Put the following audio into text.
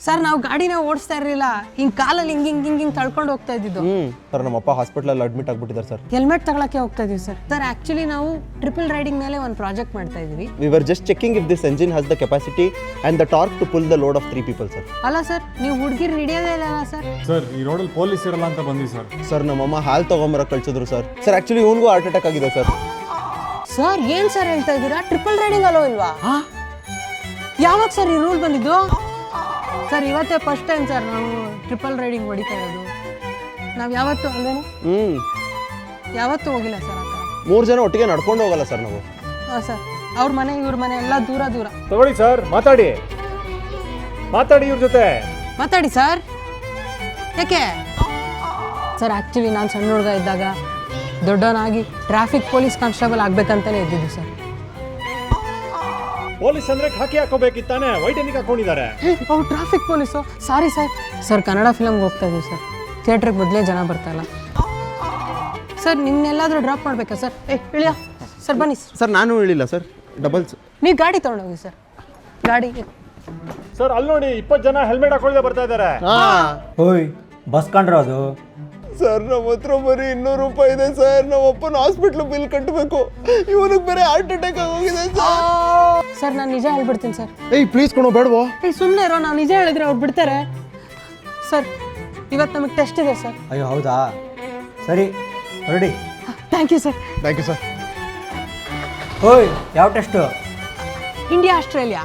Sir ನಾವು ಗಾಡಿನ ಓಡಿಸ್ತಾ ಇರಲಿಲ್ಲ, ಹಿಂಗ್ ಕಾಲಲ್ಲಿ ಹಿಂಗ್ ತಳ್ಕೊಂಡು ಹೋಗ್ತಾ ಇದ್ದಿದ್ದು. ಸರ್ ನಮ್ಮಪ್ಪ ಹಾಸ್ಪಿಟಲ್ ಅಡ್ಮಿಟ್ ಆಗ್ಬಿಟ್ಟಿದ್ದಾರೆ ಸರ್. ಹೆಲ್ಮೆಟ್ ತಗೊಳಕ್ಕೆ ಹೋಗ್ತಾ ಇದೀವಿ ಸರ್. ಸರ್ ಆಕ್ಚುಲಿ ನಾವು ಟ್ರಿಪಲ್ ರೈಡಿಂಗ್ ಮೇಲೆ ಒಂದು ಪ್ರಾಜೆಕ್ಟ್ ಮಾಡ್ತಾ ಇದೀವಿ. We were just checking if this engine has the capacity and the torque to pull the load of 3 people, sir. ಅಲ್ಲ ಸರ್, ನೀವು ಹುಡುಗಿರು ಹಿಡಿಯೋದೇ ಇಲ್ಲ ಸರ್. ಸರ್ ಈ ರೋಡಲ್ಲಿ ಪೊಲೀಸ್ ಇರಲ್ಲ ಅಂತ ಬಂದ್ವಿ ಸರ್. ಸರ್ ನಮ್ಮಮ್ಮ ಹಾಲು ತಗೊಂಬರಕ್ಕೆ ಕಳ್ಸಿದ್ರು ಸರ್. ಸರ್ ಆಕ್ಚುಲಿ ಇವನಿಗೂ ಹಾರ್ಟ್ ಅಟ್ಯಾಕ್ ಆಗಿದೆ ಸರ್. ಸರ್ ಏನ್ ಸರ್ ಹೇಳ್ತಾ ಇದ್ದೀರಾ? ಟ್ರಿಪಲ್ ರೈಡಿಂಗ್ ಅಲ್ಲೋ ಇಲ್ವಾ? ಯಾವಾಗ ಸರ್ ಈ ರೂಲ್ ಬಂದಿದ್ದು? ಸರ್ ಇವತ್ತೇ ಫಸ್ಟ್ ಟೈಮ್ ಸರ್ ನಾವು ಟ್ರಿಪಲ್ ರೈಡಿಂಗ್ ಹೊಡಿತಾ ಇರೋದು. ನಾವು ಯಾವತ್ತೂ ಅಲ್ಲೇನು ಯಾವತ್ತೂ ಹೋಗಿಲ್ಲ ಸರ್. ಅಂತ 3 ಜನ ಒಟ್ಟಿಗೆ ನಡ್ಕೊಂಡು ಹೋಗಲ್ಲ ಸರ್ ನಾವು. ಹಾಂ ಸರ್, ಅವ್ರ ಮನೆ ಇವ್ರ ಮನೆ ಎಲ್ಲ ದೂರ ದೂರ. ತಗೊಳ್ಳಿ ಸರ್, ಮಾತಾಡಿ ಇವ್ರ ಜೊತೆ ಮಾತಾಡಿ ಸರ್. ಯಾಕೆ ಸರ್? ಆ್ಯಕ್ಚುಲಿ ನಾನು ಸಣ್ಣ ಹುಡುಗ ಇದ್ದಾಗ ದೊಡ್ಡವನಾಗಿ ಟ್ರಾಫಿಕ್ ಪೊಲೀಸ್ ಕಾನ್ಸ್ಟೇಬಲ್ ಆಗ್ಬೇಕಂತಾನೆ ಇದ್ದಿದ್ದು ಸರ್. ಪೊಲೀಸ್ ಅಂದ್ರೆ ಖಾಕಿ ಹಾಕೋಬೇಕಿತ್ತಾನೆ, ವೈಟ್ ಎನಿಕ್ ಹಾಕೊಂಡಿದ್ದಾರೆ. ಅವ್ರು traffic police. Sorry sir. Sir Kannada ಫಿಲಮ್ಗೆ ಹೋಗ್ತಾ ಇದೀವಿ ಸರ್. ಥಿಯೇಟ್ರಿಗೆ ಮೊದಲೇ ಜನ ಬರ್ತಾ ಇಲ್ಲ ಸರ್. ನಿಮ್ನೆಲ್ಲಾದರೂ ಡ್ರಾಪ್ ಮಾಡಬೇಕಾ ಸರ್? ಇಳಿಯ ಸರ್, ಬನ್ನಿ ಸರ್ ನಾನು ಹೇಳಿಲ್ಲ ಸರ್, ಡಬಲ್ಸ್. ನೀವು ಗಾಡಿ ತೊಗೊಂಡೋಗಿ ಸರ್. ಗಾಡಿ ಸರ್ ಅಲ್ಲಿ ನೋಡಿ 20 ಜನ ಹೆಲ್ಮೆಟ್ ಹಾಕೊಳ್ಳದೆ ಬರ್ತಾ ಇದ್ದಾರೆ. ಓಯ್ ಬಸ್ ಕಂಡ್ರ ಅದು? ಸರ್ ನಮ್ಮ ಹತ್ರ ಬರೀ 200 ರೂಪಾಯಿ ಇದೆ ಸರ್. ನಮ್ಮ ಅಪ್ಪನ ಹಾಸ್ಪಿಟ್ಲ್ ಬಿಲ್ ಕಟ್ಟಬೇಕು. ಇವನಿಗೆ ಬೇರೆ ಹಾರ್ಟ್ ಅಟ್ಯಾಕ್ ಆಗೋಗಿದೆ ಸರ್. ಸರ್ ನಾನು ನಿಜ ಹೇಳ್ಬಿಡ್ತೀನಿ ಸರ್. ಪ್ಲೀಸ್ ಕೊಡೋ ಬೇಡವೋ? ಸುಮ್ಮನೆ ಇರೋ, ನಾವು ನಿಜ ಹೇಳಿದ್ರೆ ಅವ್ರು ಬಿಡ್ತಾರೆ ಸರ್. ಇವತ್ತು ನಮಗೆ ಟೆಸ್ಟ್ ಇದೆ ಸರ್. ಅಯ್ಯೋ ಹೌದಾ? ಸರಿ ಹೊರಡಿ. Thank you sir. Thank you sir. ಓಯ್ ಯಾವ ಟೆಸ್ಟು? India Australia.